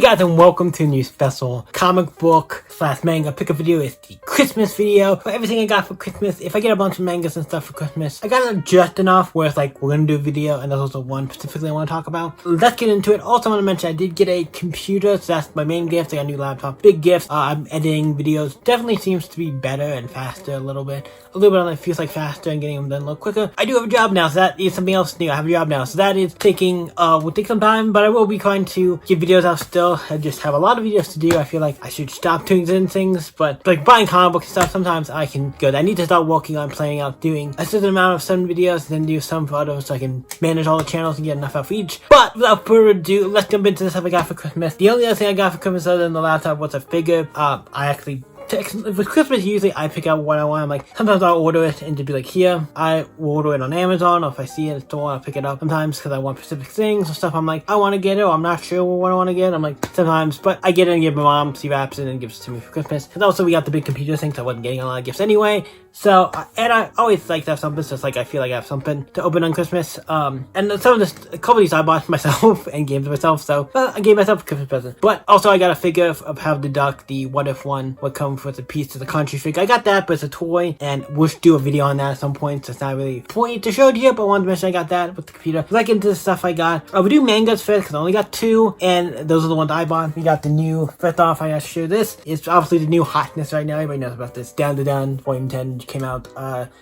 guys, and welcome to a new special comic book / manga pickup video. It's the Christmas video for everything I got for Christmas. If I get a bunch of mangas and stuff for Christmas, I got it just enough where it's like, we're gonna do a video, and there's also one specifically I want to talk about. Let's get into it. Also, I want to mention I did get a computer, so that's my main gift. I got a new laptop. Big gifts. I'm editing videos. Definitely seems to be better and faster a little bit. A little bit on it feels like faster and getting them done a little quicker. I do have a job now, so that is something else new. I have a job now, so that is taking, will take some time, but I will be trying to get videos out still. I just have a lot of videos to do. I feel like I should stop doing things, but like buying comic books and stuff, sometimes I can go. I need to start working on planning out doing a certain amount of some videos and then do some for others so I can manage all the channels and get enough out for each. But without further ado, let's jump into the stuff I got for Christmas. The only other thing I got for Christmas other than the laptop was a figure. I actually with Christmas, usually I pick out what I want. Like, sometimes I'll order it and just be like, here. I will order it on Amazon, or if I see it in the store, I'll pick it up sometimes because I want specific things or stuff. I'm like, I want to get it, or I'm not sure what I want to get. I'm like, sometimes, but I get it and give my mom, she wraps it and gives it to me for Christmas. And also, we got the big computer thing, so I wasn't getting a lot of gifts anyway. So, and I always like to have something, so it's like I feel like I have something to open on Christmas. And some of this, a couple of these I bought myself and gave to myself, so I gave myself a Christmas present. But also, I got a figure of how the duck, the what if one, would come with a piece of the country figure. I got that, but it's a toy, and we'll do a video on that at some point, so it's not really point to show you, but I wanted to mention I got that with the computer. Like into the stuff I got. We do mangas first, because I only got 2, and those are the ones I bought. We got the new, first off, I gotta show this. It's obviously the new hotness right now. Everybody knows about this. Down to Down, Volume 10 came out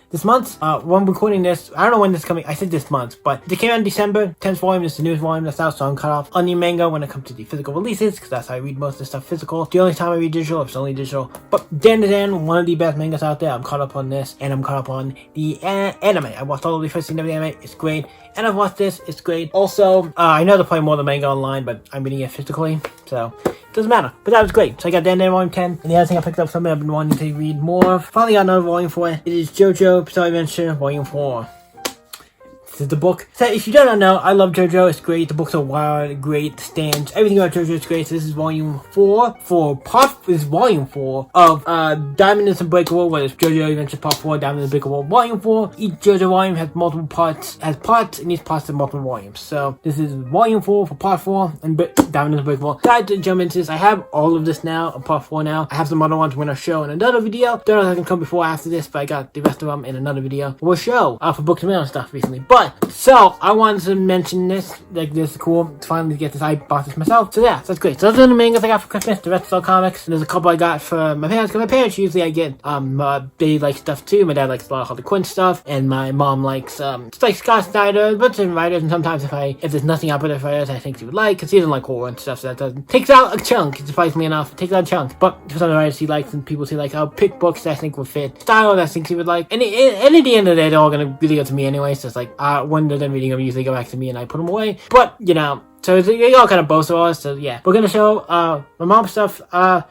this month. When I'm recording this, I don't know when this is coming. I said this month, but it came out in December. 10th volume is the newest volume that's out, so I'm cut off on the manga when it comes to the physical releases, because that's how I read most of the stuff physical. The only time I read digital, it's only digital. But Down to Down, one of the best mangas out there. I'm caught up on this, and I'm caught up on the anime. I watched all of the first season of the anime. It's great. And I've watched this. It's great. Also, I know they're playing more of the manga online, but I'm reading it physically, so it doesn't matter. But that was great. So I got Down to Down Volume 10. And the other thing I picked up, something I've been wanting to read more of. Finally got another volume for it. It is JoJo Bizarre Adventure Volume 4. This is the book. So if you don't know, I love JoJo. It's great. The books are wild, great, the stands, everything about JoJo is great. So this is volume 4 this is volume 4 of Diamond is Unbreakable, where it's JoJo Adventure Part 4, Diamond is Unbreakable Volume 4. Each JoJo volume has multiple parts, and each part has multiple volumes. So this is volume 4 for Part 4 and Diamond is Unbreakable. So I had to jump into this. I have all of this now, Part 4 now. I have some other ones we're gonna show in another video. Don't know if I can come before or after this, but I got the rest of them in another video. We'll show for Book to Mail and stuff recently. But so I wanted to mention this. Like, this is cool to finally get this. I bought this myself. So yeah, so that's great. So those are the mangas I got for Christmas. The rest is all comics. And there's a couple I got for my parents, because my parents usually I get they like stuff too. My dad likes a lot of Harley Quinn stuff, and my mom likes it's like Scott Snyder, a bunch of writers. And sometimes if there's nothing out with writers I think she would like, because he doesn't like horror and stuff, so that doesn't takes out a chunk. Surprisingly enough, it takes out a chunk. But for some writers he likes, and people he like, I'll pick books that I think would fit style that I think he would like. And at the end of the day, they're all gonna really go to me anyway. So it's like when they're done reading them, usually go back to me and I put them away. But you know, so they all kind of both of us. So yeah, we're gonna show my mom's stuff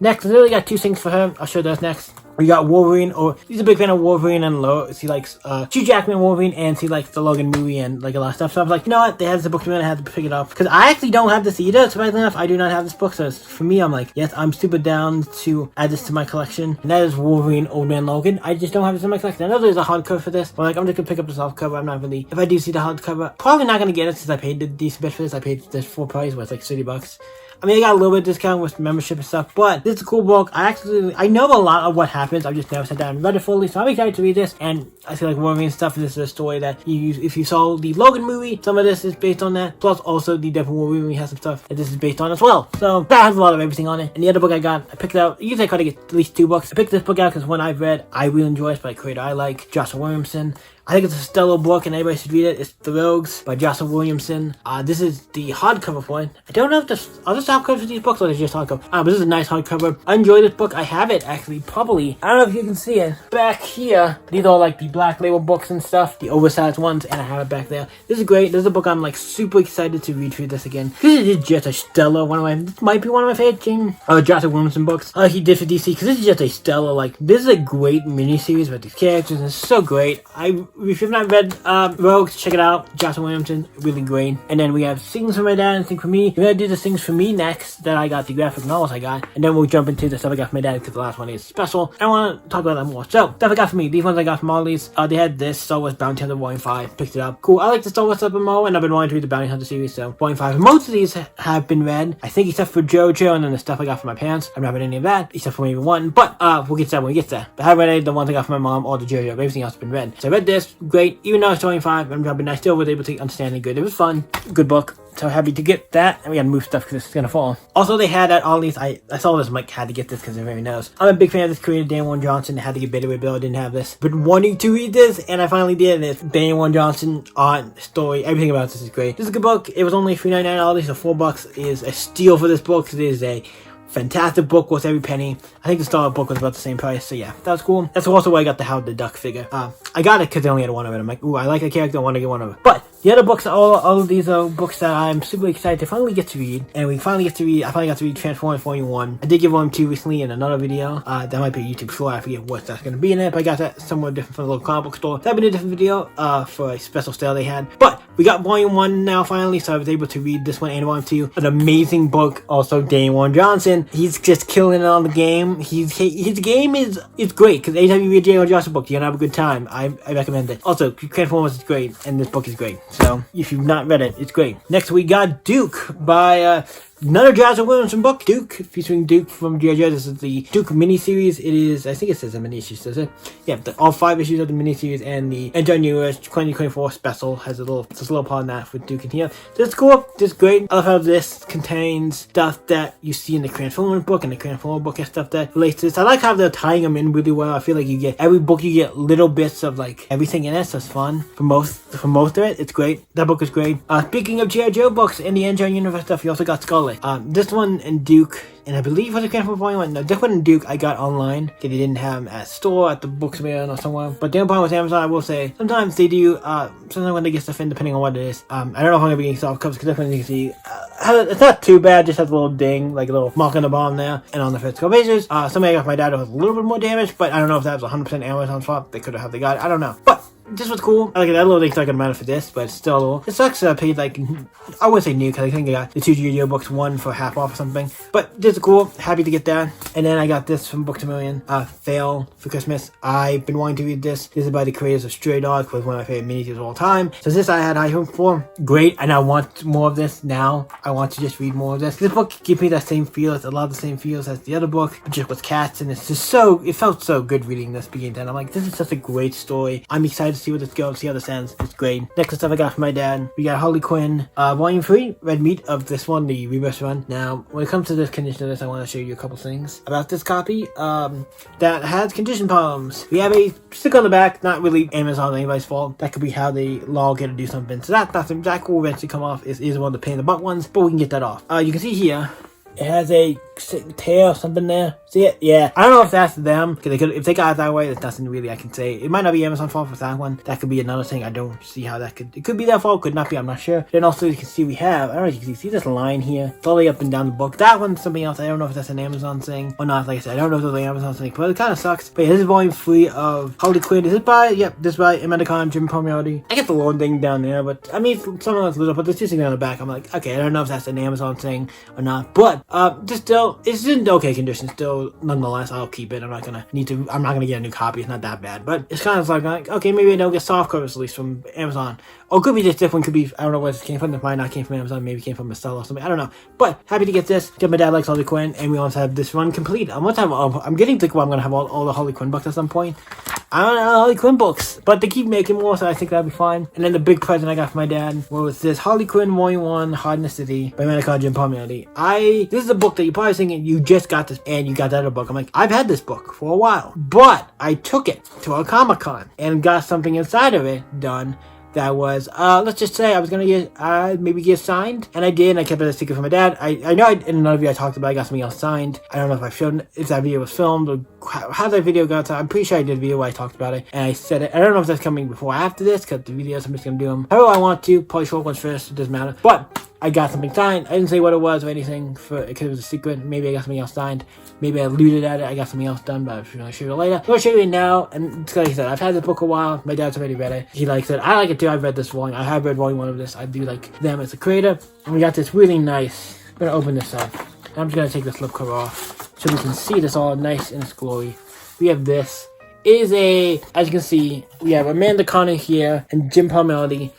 next. I literally got 2 things for her. I'll show those next. We got Wolverine, or he's a big fan of Wolverine and he likes Hugh Jackman Wolverine, and he likes the Logan movie and like a lot of stuff. So I was like, you know what? They have the book to me, and I had to pick it up because I actually don't have this either. Surprisingly enough, I do not have this book. So for me, I'm like, yes, I'm super down to add this to my collection, and that is Wolverine Old Man Logan. I just don't have this in my collection. I know there's a hardcover for this, but like I'm just gonna pick up the softcover. I'm not really. If I do see the hardcover, probably not gonna get it since I paid the decent bit for this. I paid this full price, worth like $30. I mean, I got a little bit of discount with membership and stuff, but this is a cool book. I know a lot of what happens. I've just never sat down and read it fully, so I'm excited to read this. And I feel like Wolverine stuff, this is a story that if you saw the Logan movie, some of this is based on that. Plus, also the Deadpool Wolverine movie has some stuff that this is based on as well. So that has a lot of everything on it. And the other book I got, I picked out. Usually I try to get at least 2 books. I picked this book out because one I've read, I really enjoy. It's by a creator I like, Joshua Williamson. I think it's a stellar book and everybody should read it. It's The Rogues by Joshua Williamson. This is the hardcover for it. I don't know if there's other softcovers for these books or it's just hardcover. But this is a nice hardcover. I enjoy this book. I have it actually probably. I don't know if you can see it back here. These are like the black label books and stuff. The oversized ones, and I have it back there. This is great. This is a book I'm like super excited to read through this again. This is just a stellar this might be one of my favorite Joshua Williamson books. He did for DC, because this is just a stellar, this is a great miniseries with these characters, and it's so great. if you've not read Rogue, check it out. Joshua Williamson, really great. And then we have Things for my dad and Things for me. We're gonna do the Things for me next that I got, the graphic novels I got. And then we'll jump into the stuff I got for my dad because the last one is special. I want to talk about that more. So, stuff I got for me. These ones I got from all these. They had this Star Wars Bounty Hunter Volume 5. Picked it up. Cool. I like the Star Wars stuff more, and I've been wanting to read the Bounty Hunter series, so Volume 5. Most of these have been read, I think, except for JoJo and then the stuff I got from my parents. I've not read any of that, except for maybe one. But we'll get to that when we get there. But I haven't read any of the ones I got from my mom or the JoJo. Everything else has been read. So I read this. Great. Even though it's Volume 5, I still was able to understand it good. It was fun. Good book. So happy to get that. And we gotta move stuff because it's gonna fall. Also, they had at all these. I saw this. Mike had to get this because everybody knows. I'm a big fan of this creator, Dan Warren Johnson. I had to get Better Way Bill. I didn't have this. Been wanting to read this, and I finally did. And it's Dan Warren Johnson, art, story, everything about this is great. This is a good book. It was only $3.99 all these, so $4 is a steal for this book. It is a fantastic book, worth every penny. I think the Star Wars book was about the same price, so yeah, that was cool. That's also why I got the Howard the Duck figure. I got it because they only had one of it. I'm like, ooh, I like a character, I want to get one of it. But the other books, all of these are books that I'm super excited to finally get to read. And I finally got to read Transformers Volume 1. I did give Volume 2 recently in another video. That might be a YouTube short, I forget what that's going to be in it. But I got that somewhere different from the local comic book store. That'd been a different video for a special sale they had. But we got Volume 1 now finally, so I was able to read this one and Volume 2. An amazing book. Also, Dan Warren Johnson. He's just killing it on the game. His game is great, because anytime you read a Dan Warren Johnson book, you're going to have a good time. I recommend it. Also, Transformers is great, and this book is great. So, if you've not read it, it's great. Next, we got Duke by another Joshua Williamson book, Duke, featuring Duke from G.I. Joe. This is the Duke miniseries. It is, I think it says a miniseries, does it? Yeah, all 5 issues of the miniseries, and the Enter Newest 2024 special has a little part on that with Duke in here. So it's cool. This is great. I love how this contains stuff that you see in the Transformers book, and the Transformers book and stuff that relates to this. I like how they're tying them in really well. I feel like every book you get little bits of like everything in it, so it's fun for most of it. It's great. That book is great. Speaking of G.I. Joe books and the Engine Universe stuff, you also got Scarlet. This one and Duke, and I believe was a Transformers Volume 1. No, this one and Duke I got online because they didn't have them at store, at the Booksman or somewhere. But the only problem with Amazon, I will say, sometimes they do, sometimes when they get stuff in, depending on what it is. I don't know if I'm going to be getting soft covers, because definitely you can see, it's not too bad, just has a little ding, like a little mark on the bottom there, and on the physical pages. Somebody I got for my dad was a little bit more damaged, but I don't know if that was 100% Amazon's fault. They could have got it, I don't know. But this was cool. I like that little thing's not gonna matter for this, but it's still a little. It sucks that I paid like, I wouldn't say new, because I think I got the 2 G.I. Joe books, one for half off or something. But this is cool. Happy to get that. And then I got this from Books A Million, Fail for Christmas. I've been wanting to read this. This is by the creators of Stray Dogs, was one of my favorite miniseries of all time. So this I had high hopes for. Great, and I want more of this now. I want to just read more of this. This book gives me that same feel. It's a lot of the same feels as the other book, but just with cats, and it's just it felt so good reading this beginning to end. I'm like, this is such a great story. I'm excited to see where this goes, see how this ends. It's great. Next stuff I got from my dad. We got Harley Quinn, Volume 3, Red Meat of this one, the reverse run. Now, when it comes to this condition of this, I want to show you a couple things about this copy that has condition problems. We have a sticker on the back, not really Amazon or anybody's fault. That could be how they log it to do something. So that will eventually come off. Is one of the pain in the butt ones, but we can get that off. You can see here, it has a tail or something there. See it? Yeah. I don't know if that's them. If they got it that way, there's nothing really I can say. It might not be Amazon's fault for that one. That could be another thing. I don't see how that could. It could be their fault. Could not be. I'm not sure. Then also you can see we have. I don't know if you can see this line here. It's all the way up and down the book. That one's something else. I don't know if that's an Amazon thing or not. Like I said, I don't know if that's an Amazon thing, but it kind of sucks. But yeah, this is Volume 3 of Harley Quinn. This is by Amanda Khan, Jim Palmiotti. I get the loan thing down there, but I mean, some of it's little, but there's just something on the back. I'm like, okay, I don't know if that's an Amazon thing or not, but just still. It's in okay condition still. Nonetheless, I'll keep it. I'm not gonna get a new copy. It's not that bad, but it's kind of like okay, maybe I don't get soft covers released from Amazon. Or could be just different. Could be, I don't know where this came from. It might not came from Amazon. Maybe it came from a seller or something. I don't know. But happy to get this. Because my dad likes Harley Quinn, and we also have this run complete. I'm getting to I'm gonna have all the Harley Quinn books at some point. I don't know, Harley Quinn books, but they keep making more, so I think that'll be fine. And then the big present I got for my dad was this Harley Quinn Volume 1, Hard in the City by Amanda Khan, Jim Palmiotti. This is a book that you're probably thinking you just got this and you got that other book. I'm like, I've had this book for a while, but I took it to a Comic-Con and got something inside of it done. That was, let's just say I was gonna get, maybe get signed, and I did, and I kept it a secret from my dad. I know in another video I talked about I got something else signed. I don't know if that video was filmed or how that video got to. I'm pretty sure I did a video where I talked about it, and I said it. I don't know if that's coming before or after this, because the videos, I'm just going to do them however I want to. Probably short ones first, it doesn't matter. But I got something signed. I didn't say what it was or anything because it was a secret. Maybe I got something else signed. Maybe I alluded at it. I got something else done, but I'm going to show you later. I'm going to show you now. And like I said, I've had this book a while. My dad's already read it. He likes it. I like it too. I've read this volume. I have read volume 1 of this. I do like them as a creator. And we got this really nice. I'm going to open this up. I'm just going to take the slipcover off so we can see this all nice in its glory. We have this. It is a, as you can see, we have Amanda Connor here and Jim Palmiotti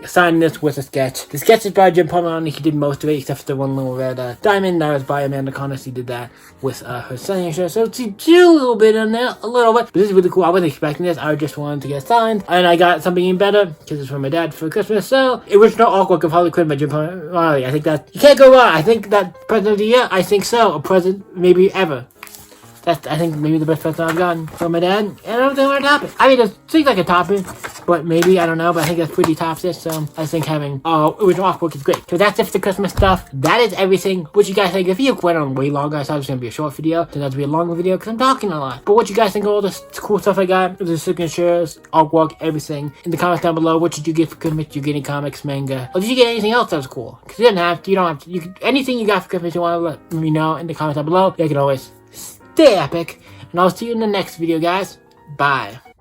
signing this with a sketch. The sketch is by Jim Palmiotti. He did most of it except for the one little red diamond. That was by Amanda Connor. She did that with her signature. So she did a little bit in there, a little bit. But this is really cool. I wasn't expecting this. I just wanted to get signed. And I got something even better because it's from my dad for Christmas. So, original artwork of Harley Quinn by Jim Palmiotti. I think that, you can't go wrong. I think that present of the year, I think so. A present maybe ever. That's, I think, maybe the best present I've gotten from my dad. And I don't think I'm gonna top it. I mean, it seems like a topping, but maybe, I don't know, but I think that's pretty tops it. So, I think having original artwork is great. So, that's it for the Christmas stuff. That is everything. What you guys think? If you went on way longer, I thought it was gonna be a short video. Turned out to be a longer video because I'm talking a lot. But what you guys think of all this cool stuff I got? The signatures, artwork, everything. In the comments down below, what did you get for Christmas? Did you get any comics, manga? Or did you get anything else that was cool? Because you didn't have to. You don't have to. You can, anything you got for Christmas you want to let me know in the comments down below. You can always stay epic. And I'll see you in the next video, guys. Bye.